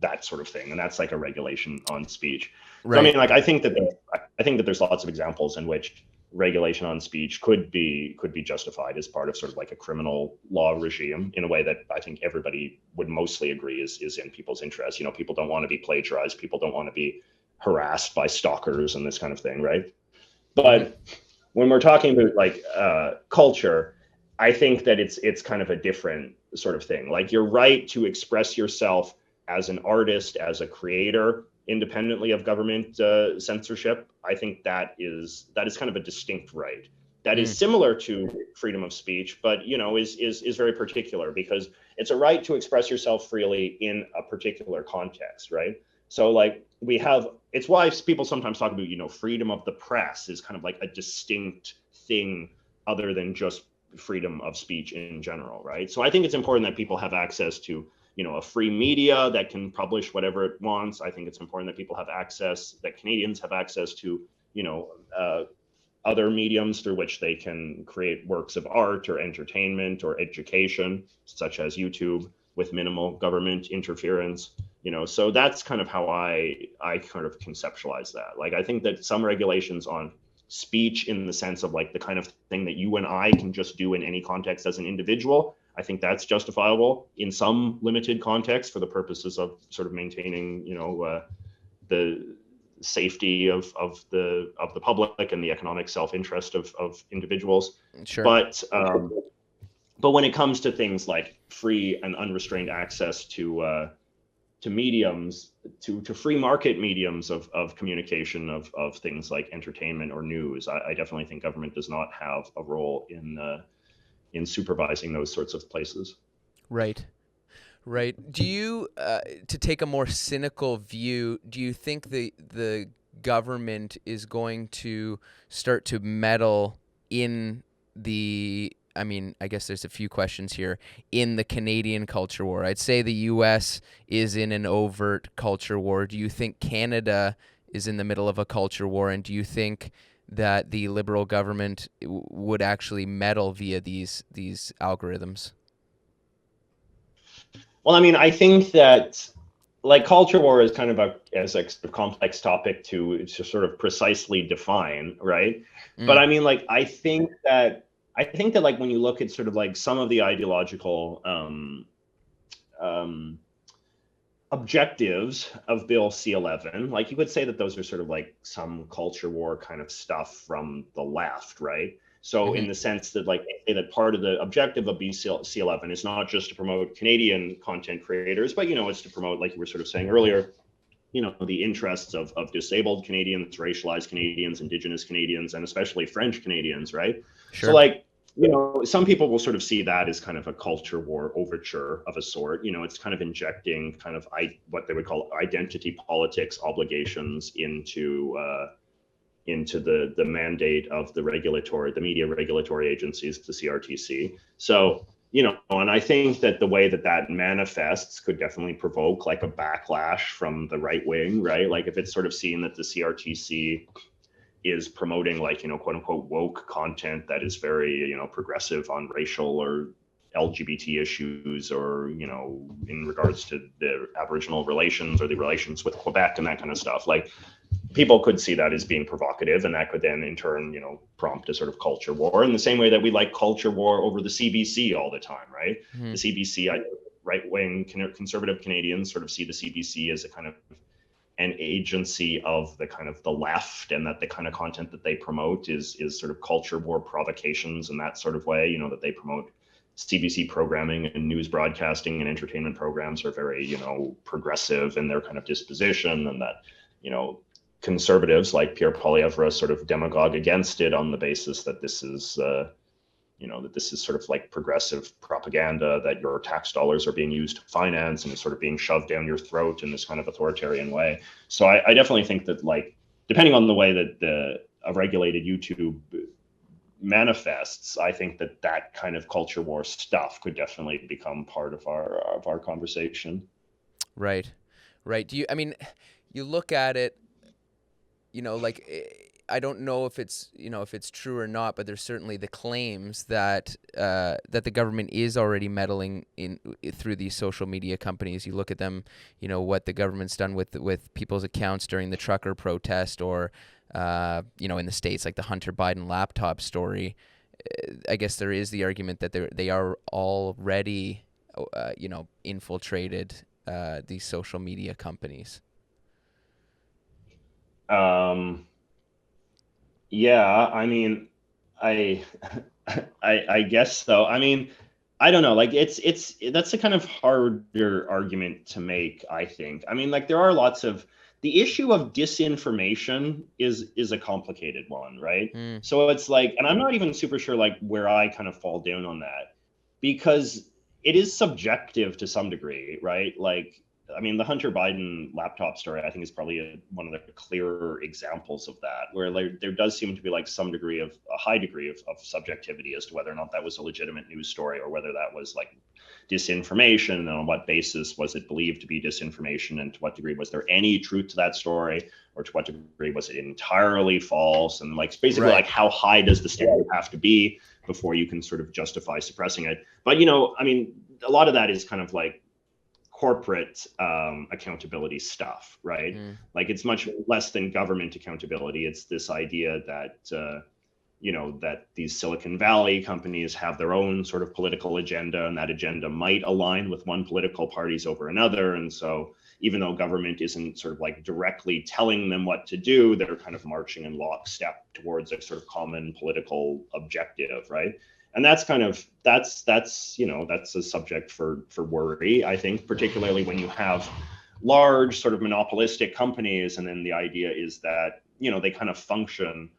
that sort of thing. And that's a regulation on speech. Right. So, I think that there's lots of examples in which regulation on speech could be justified as part of sort of a criminal law regime in a way that I think everybody would mostly agree is in people's interest. People don't want to be plagiarized. People don't want to be harassed by stalkers and this kind of thing, right? But when we're talking about culture, I think that it's kind of a different sort of thing. You're right to express yourself as an artist, as a creator, independently of government censorship. I think that is kind of a distinct right. That is similar to freedom of speech, but is very particular, because it's a right to express yourself freely in a particular context, right? So it's why people sometimes talk about freedom of the press is kind of a distinct thing other than just freedom of speech in general, right? So I think it's important that people have access to a free media that can publish whatever it wants. I think it's important that people have access, that Canadians have access to, other mediums through which they can create works of art or entertainment or education, such as YouTube, with minimal government interference. So that's kind of how I kind of conceptualize that. I think that some regulations on speech, in the sense of the kind of thing that you and I can just do in any context as an individual, I think that's justifiable in some limited context for the purposes of sort of maintaining, the safety of the public and the economic self-interest of individuals. Sure. But when it comes to things like free and unrestrained access to mediums, to free market mediums of communication of things like entertainment or news, I definitely think government does not have a role in supervising those sorts of places. Right. Right. Do you, to take a more cynical view, do you think the government is going to start to meddle in the, I mean, I guess there's a few questions here, in the Canadian culture war? I'd say the US is in an overt culture war. Do you think Canada is in the middle of a culture war? And do you think that the Liberal government would actually meddle via these algorithms? Well, I mean, I think that like culture war is kind of a complex topic to sort of precisely define, right? But I mean, like, I think that like when you look at sort of like some of the ideological objectives of Bill C-11, like you could say that those are sort of like some culture war kind of stuff from the left, right? So in the sense that like say that part of the objective of C-11 is not just to promote Canadian content creators, but it's to promote, like you were sort of saying earlier, the interests of disabled Canadians, racialized Canadians, Indigenous Canadians, and especially French Canadians, right? Sure. So like, some people will sort of see that as kind of a culture war overture of a sort. It's kind of injecting kind of what they would call identity politics obligations into the mandate of the media regulatory agencies, the CRTC. So, and I think that the way that manifests could definitely provoke like a backlash from the right wing, right? Like if it's sort of seen that the CRTC is promoting like, quote unquote woke content that is very, progressive on racial or LGBT issues, or, in regards to the Aboriginal relations or the relations with Quebec and that kind of stuff. Like people could see that as being provocative, and that could then in turn, prompt a sort of culture war in the same way that we like culture war over the CBC all the time, right? The CBC, right-wing conservative Canadians sort of see the CBC as a kind of an agency of the kind of the left, and that the kind of content that they promote is sort of culture war provocations in that sort of way, that they promote CBC programming and news broadcasting and entertainment programs are very, progressive in their kind of disposition, and that, conservatives like Pierre Poilievre sort of demagogue against it on the basis that this is, that this is sort of like progressive propaganda, that your tax dollars are being used to finance and it's sort of being shoved down your throat in this kind of authoritarian way. So I definitely think that, like, depending on the way that a regulated YouTube manifests, I think that kind of culture war stuff could definitely become part of our conversation. Right. Do you, I mean, you look at it, like, I don't know if it's, if it's true or not, but there's certainly the claims that that the government is already meddling through these social media companies. You look at them, what the government's done with people's accounts during the trucker protest, or in the States, like the Hunter Biden laptop story. I guess there is the argument that they are already, infiltrated these social media companies. Yeah, I mean, I guess so. I mean, I don't know. Like that's a kind of harder argument to make, I think. I mean, like there are the issue of disinformation is a complicated one, right? So it's like, and I'm not even super sure like where I kind of fall down on that, because it is subjective to some degree, right? Like, I mean, the Hunter Biden laptop story, I think, is probably one of the clearer examples of that, where there does seem to be like a high degree of subjectivity as to whether or not that was a legitimate news story, or whether that was like disinformation, and on what basis was it believed to be disinformation, and to what degree was there any truth to that story, or to what degree was it entirely false, and like basically like how high does the standard have to be before you can sort of justify suppressing it. But I mean, a lot of that is kind of like corporate accountability stuff, right? Like it's much less than government accountability. It's this idea that that these Silicon Valley companies have their own sort of political agenda, and that agenda might align with one political party's over another. And so even though government isn't sort of like directly telling them what to do, they're kind of marching in lockstep towards a sort of common political objective, right? And that's kind of that's a subject for worry, I think, particularly when you have large sort of monopolistic companies, and then the idea is that they kind of function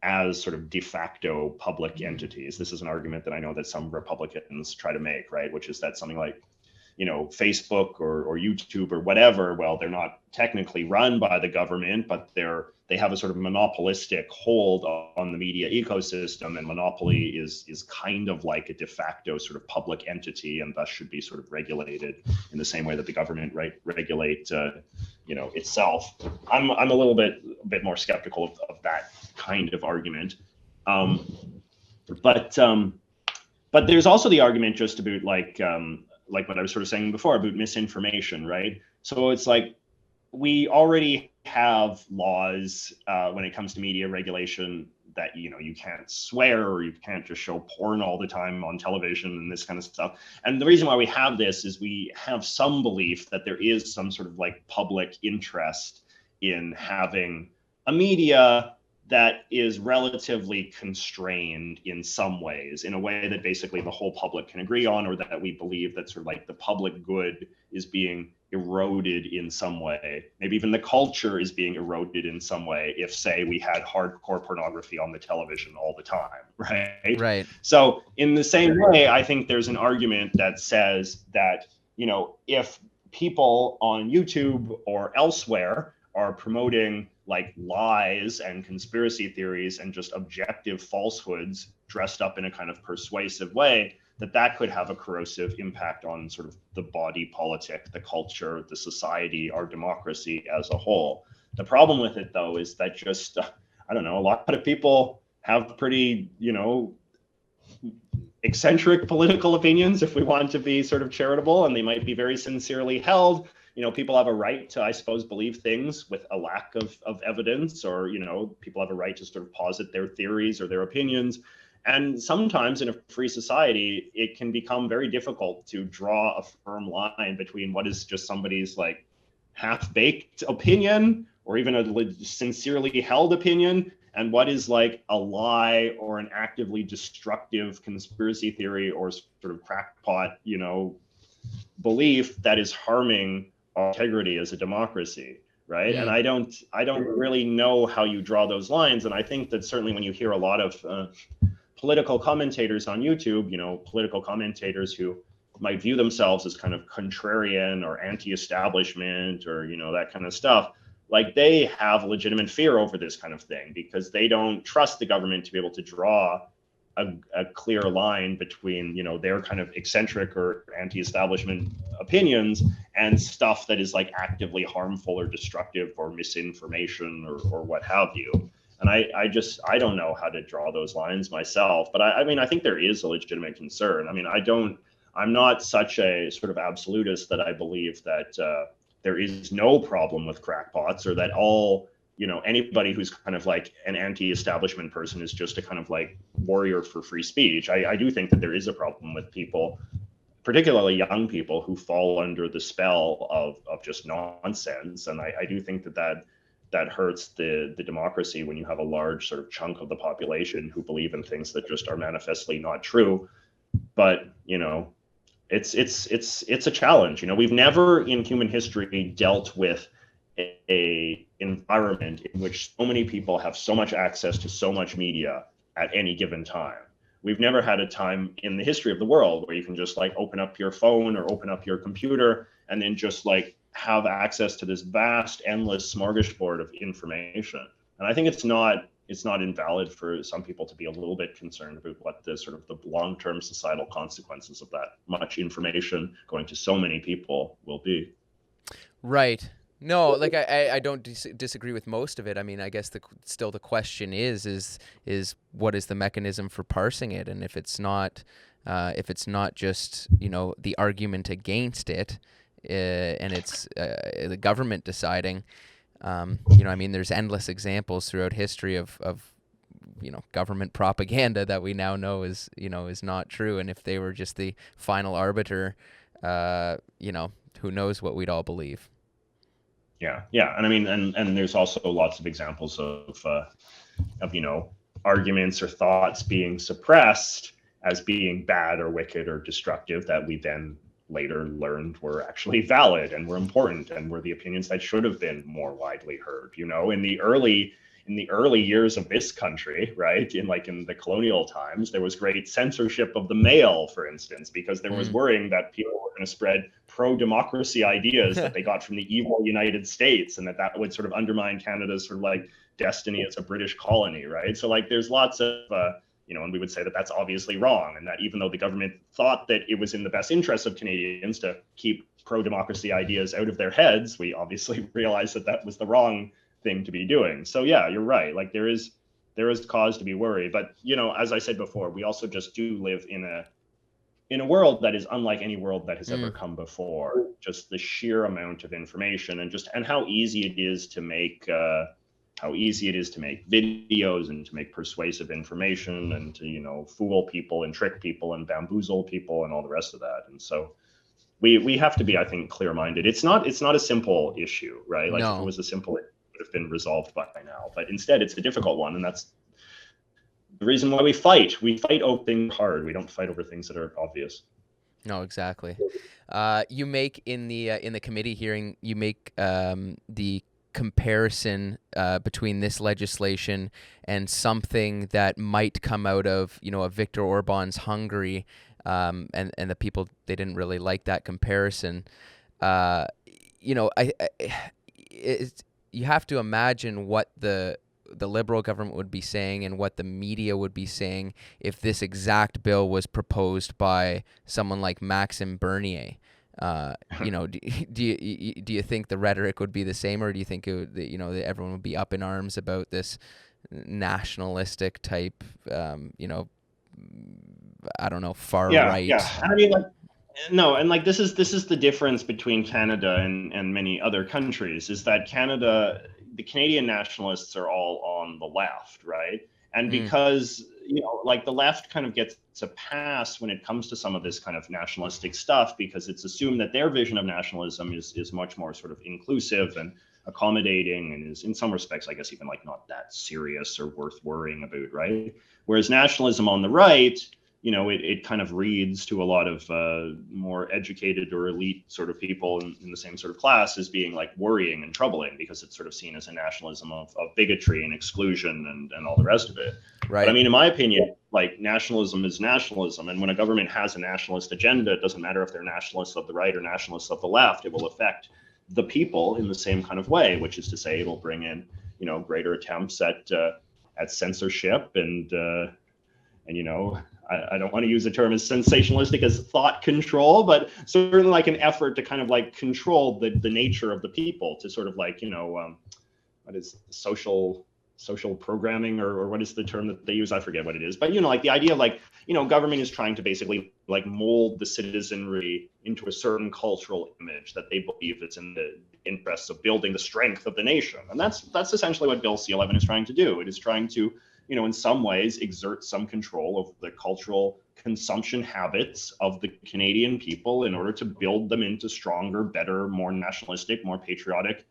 as sort of de facto public entities. This is an argument that I know that some Republicans try to make, right? Which is that something like Facebook or YouTube or whatever, well, they're not technically run by the government, but they have a sort of monopolistic hold on the media ecosystem, and monopoly is kind of like a de facto sort of public entity, and thus should be sort of regulated in the same way that the government regulate itself. I'm a little bit more skeptical of that kind of argument, but there's also the argument just about like what I was sort of saying before about misinformation, right? So it's like we already have laws when it comes to media regulation that you can't swear, or you can't just show porn all the time on television and this kind of stuff. And the reason why we have this is we have some belief that there is some sort of like public interest in having a media that is relatively constrained in some ways, in a way that basically the whole public can agree on, or that we believe that sort of like the public good is being eroded in some way. Maybe even the culture is being eroded in some way if, say, we had hardcore pornography on the television all the time, right? Right. So in the same way, I think there's an argument that says that, if people on YouTube or elsewhere are promoting like lies and conspiracy theories and just objective falsehoods dressed up in a kind of persuasive way, that could have a corrosive impact on sort of the body politic, the culture, the society, our democracy as a whole. The problem with it, though, is that just, I don't know, a lot of people have pretty, eccentric political opinions, if we want to be sort of charitable, and they might be very sincerely held. People have a right to, I suppose, believe things with a lack of evidence, or, people have a right to sort of posit their theories or their opinions. And sometimes in a free society, it can become very difficult to draw a firm line between what is just somebody's like half-baked opinion, or even a sincerely held opinion, and what is like a lie or an actively destructive conspiracy theory or sort of crackpot, belief that is harming our integrity as a democracy, right? Yeah. And I don't really know how you draw those lines. And I think that certainly when you hear a lot of political commentators on YouTube, political commentators who might view themselves as kind of contrarian or anti-establishment or, that kind of stuff, like they have legitimate fear over this kind of thing because they don't trust the government to be able to draw a clear line between, their kind of eccentric or anti-establishment opinions and stuff that is like actively harmful or destructive or misinformation or what have you. And I don't know how to draw those lines myself, but I mean, I think there is a legitimate concern. I mean, I'm not such a sort of absolutist that I believe that there is no problem with crackpots, or that all, anybody who's kind of like an anti-establishment person is just a kind of like warrior for free speech. I do think that there is a problem with people, particularly young people, who fall under the spell of just nonsense. And I do think that hurts the democracy when you have a large sort of chunk of the population who believe in things that just are manifestly not true. But, it's a challenge. We've never in human history dealt with a environment in which so many people have so much access to so much media at any given time. We've never had a time in the history of the world where you can just like open up your phone or open up your computer and then just like have access to this vast, endless smorgasbord of information. And I think it's not invalid for some people to be a little bit concerned about what the sort of the long-term societal consequences of that much information going to so many people will be. Right. No, like I don't disagree with most of it. I mean, I guess still the question is what is the mechanism for parsing it? And if it's not just, the argument against it, and it's the government deciding, I mean, there's endless examples throughout history of government propaganda that we now know is not true. And if they were just the final arbiter, who knows what we'd all believe. Yeah. And I mean, and there's also lots of examples of arguments or thoughts being suppressed as being bad or wicked or destructive that we then later learned were actually valid and were important and were the opinions that should have been more widely heard. In the in the early years of this country, right, in the colonial times, there was great censorship of the mail, for instance, because there was worrying that people were going to spread pro-democracy ideas that they got from the evil United States, and that would sort of undermine Canada's sort of like destiny as a British colony, right? So like there's lots of and we would say that that's obviously wrong, and that even though the government thought that it was in the best interest of Canadians to keep pro-democracy ideas out of their heads, we obviously realized that that was the wrong thing to be doing. So yeah, you're right. Like there is cause to be worried, but as I said before, we also just do live in a world that is unlike any world that has ever come before. Just the sheer amount of information and how easy it is to make videos and to make persuasive information and to fool people and trick people and bamboozle people and all the rest of that. And so we have to be, I think, clear-minded. It's not a simple issue, right? Like if it was a simple, it would have been resolved by now. But instead, it's a difficult one, and that's the reason why we fight. We fight over things hard. We don't fight over things that are obvious. No, exactly. You make in the committee hearing, you make the comparison between this legislation and something that might come out of a Viktor Orban's Hungary, and the people, they didn't really like that comparison. You have to imagine what the Liberal government would be saying and what the media would be saying if this exact bill was proposed by someone like Maxime Bernier. Do you think the rhetoric would be the same, or do you think that everyone would be up in arms about this nationalistic type, I don't know, far right? Yeah. I mean, no, and this is the difference between Canada and many other countries, is that the Canadian nationalists are all on the left, right? And because the left kind of gets a pass when it comes to some of this kind of nationalistic stuff, because it's assumed that their vision of nationalism is much more sort of inclusive and accommodating, and is in some respects, I guess, even not that serious or worth worrying about, right? Whereas nationalism on the right, it kind of reads to a lot of more educated or elite sort of people in the same sort of class as being worrying and troubling, because it's sort of seen as a nationalism of bigotry and exclusion and all the rest of it. Right. But I mean, in my opinion, nationalism is nationalism. And when a government has a nationalist agenda, it doesn't matter if they're nationalists of the right or nationalists of the left, it will affect the people in the same kind of way, which is to say it'll bring in, greater attempts at censorship and I don't want to use a term as sensationalistic as thought control, but certainly an effort to kind of control the nature of the people, to sort of what is social programming, or what is the term that they use? I forget what it is, but the idea of government is trying to basically mold the citizenry into a certain cultural image that they believe it's in the interests of building the strength of the nation. And that's essentially what Bill C-11 is trying to do. It is trying to in some ways exert some control over the cultural consumption habits of the Canadian people in order to build them into stronger, better, more nationalistic, more patriotic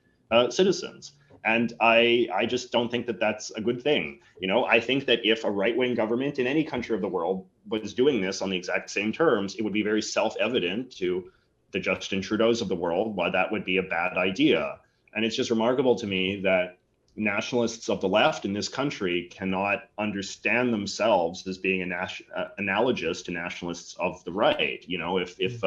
citizens. And I just don't think that that's a good thing. I think that if a right-wing government in any country of the world was doing this on the exact same terms, it would be very self-evident to the Justin Trudeaus of the world why that would be a bad idea. And it's just remarkable to me that nationalists of the left in this country cannot understand themselves as being analogous to nationalists of the right. If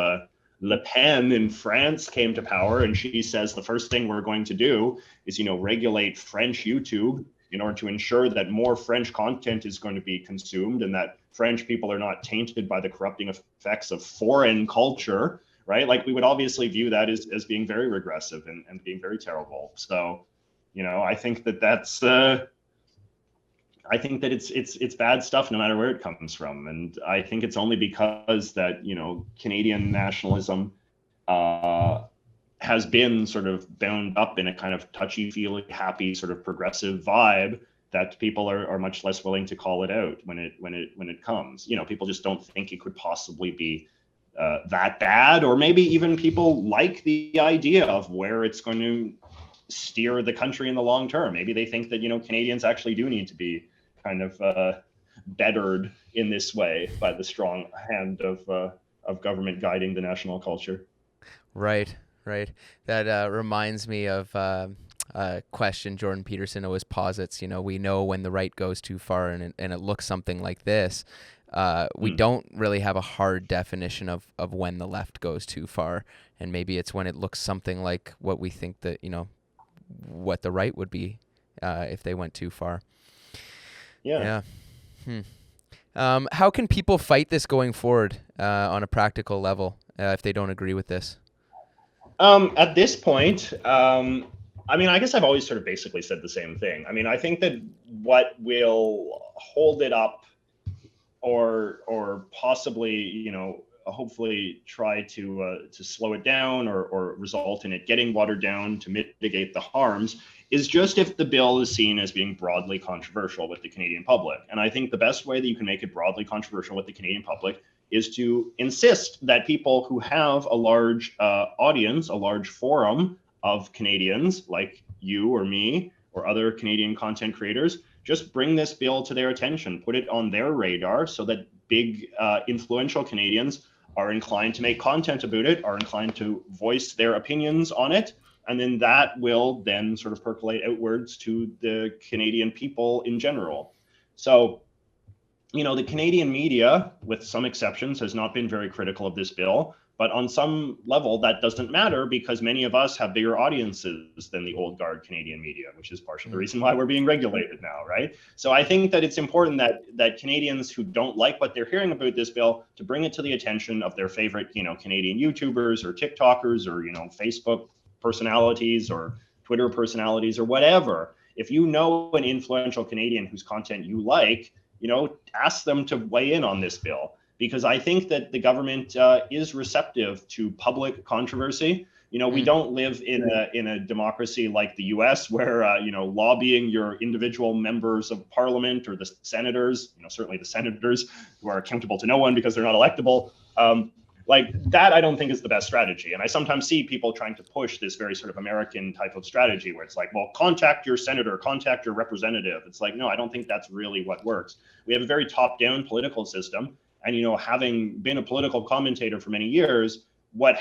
Le Pen in France came to power and she says the first thing we're going to do is regulate French YouTube in order to ensure that more French content is going to be consumed and that French people are not tainted by the corrupting effects of foreign culture, right? We would obviously view that as being very regressive and being very terrible. So I think that's I think that it's bad stuff no matter where it comes from. And I think it's only because that, Canadian nationalism has been sort of bound up in a kind of touchy-feely, happy, sort of progressive vibe that people are much less willing to call it out when it comes. People just don't think it could possibly be that bad, or maybe even people like the idea of where it's going to steer the country in the long term. Maybe they think that Canadians actually do need to be kind of bettered in this way by the strong hand of government guiding the national culture. Right. That reminds me of question Jordan Peterson always posits. We know when the right goes too far, and it looks something like this. We don't really have a hard definition of when the left goes too far, and maybe it's when it looks something like what we think that what the right would be if they went too far. Yeah. How can people fight this going forward on a practical level if they don't agree with this? At this point, I guess I've always sort of basically said the same thing. I think that what will hold it up or possibly, hopefully try to slow it down or result in it getting watered down to mitigate the harms is just if the bill is seen as being broadly controversial with the Canadian public. And I think the best way that you can make it broadly controversial with the Canadian public is to insist that people who have a large audience, a large forum of Canadians like you or me or other Canadian content creators, just bring this bill to their attention, put it on their radar so that big influential Canadians are inclined to make content about it, are inclined to voice their opinions on it. And then that will then sort of percolate outwards to the Canadian people in general. So, the Canadian media, with some exceptions, has not been very critical of this bill. But on some level, that doesn't matter because many of us have bigger audiences than the old guard Canadian media, which is partially the reason why we're being regulated now, right? So I think that it's important that Canadians who don't like what they're hearing about this bill to bring it to the attention of their favorite, Canadian YouTubers or TikTokers or, Facebook personalities or Twitter personalities or whatever. If you know an influential Canadian whose content you like, ask them to weigh in on this bill. Because I think that the government is receptive to public controversy. We don't live in a democracy like the U.S. where lobbying your individual members of parliament or the senators, certainly the senators who are accountable to no one because they're not electable, like that, I don't think is the best strategy. And I sometimes see people trying to push this very sort of American type of strategy where it's like, well, contact your senator, contact your representative. It's like, no, I don't think that's really what works. We have a very top-down political system. And, having been a political commentator for many years, what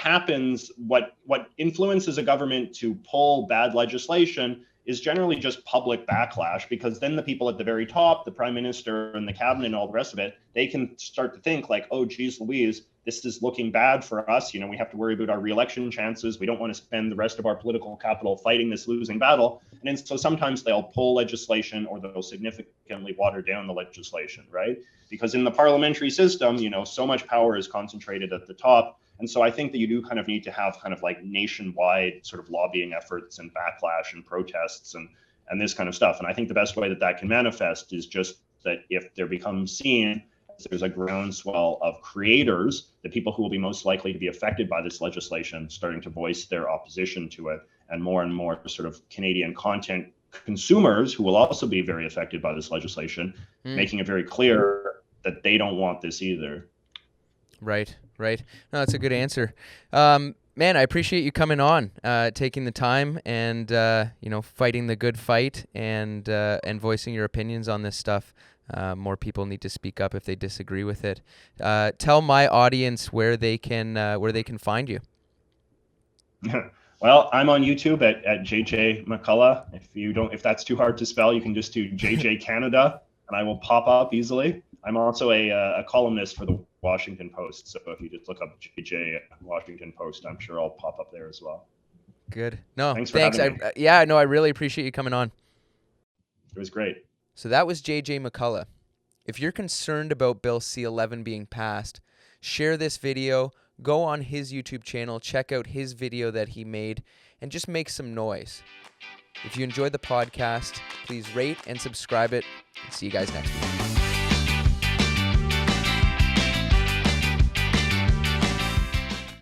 influences a government to pull bad legislation is generally just public backlash, because then the people at the very top, the prime minister and the cabinet and all the rest of it, they can start to think like, oh, geez, Louise, this is looking bad for us. We have to worry about our reelection chances. We don't want to spend the rest of our political capital fighting this losing battle. And so sometimes they'll pull legislation or they'll significantly water down the legislation, right? Because in the parliamentary system, so much power is concentrated at the top. And so I think that you do kind of need to have kind of like nationwide sort of lobbying efforts and backlash and protests and this kind of stuff. And I think the best way that can manifest is just that if there becomes seen there's a groundswell of creators, the people who will be most likely to be affected by this legislation, starting to voice their opposition to it, and more sort of Canadian content consumers who will also be very affected by this legislation, making it very clear that they don't want this either. Right. No, that's a good answer. Man, I appreciate you coming on, taking the time and, fighting the good fight and voicing your opinions on this stuff. More people need to speak up if they disagree with it. Tell my audience where they can find you. Well, I'm on YouTube at JJ McCullough. If that's too hard to spell, you can just do JJ Canada and I will pop up easily. I'm also a columnist for the Washington Post. So if you just look up JJ Washington Post, I'm sure I'll pop up there as well. Good. No, thanks. I really appreciate you coming on. It was great. So that was JJ McCullough. If you're concerned about Bill C-11 being passed, share this video, go on his YouTube channel, check out his video that he made, and just make some noise. If you enjoyed the podcast, please rate and subscribe it. See you guys next week.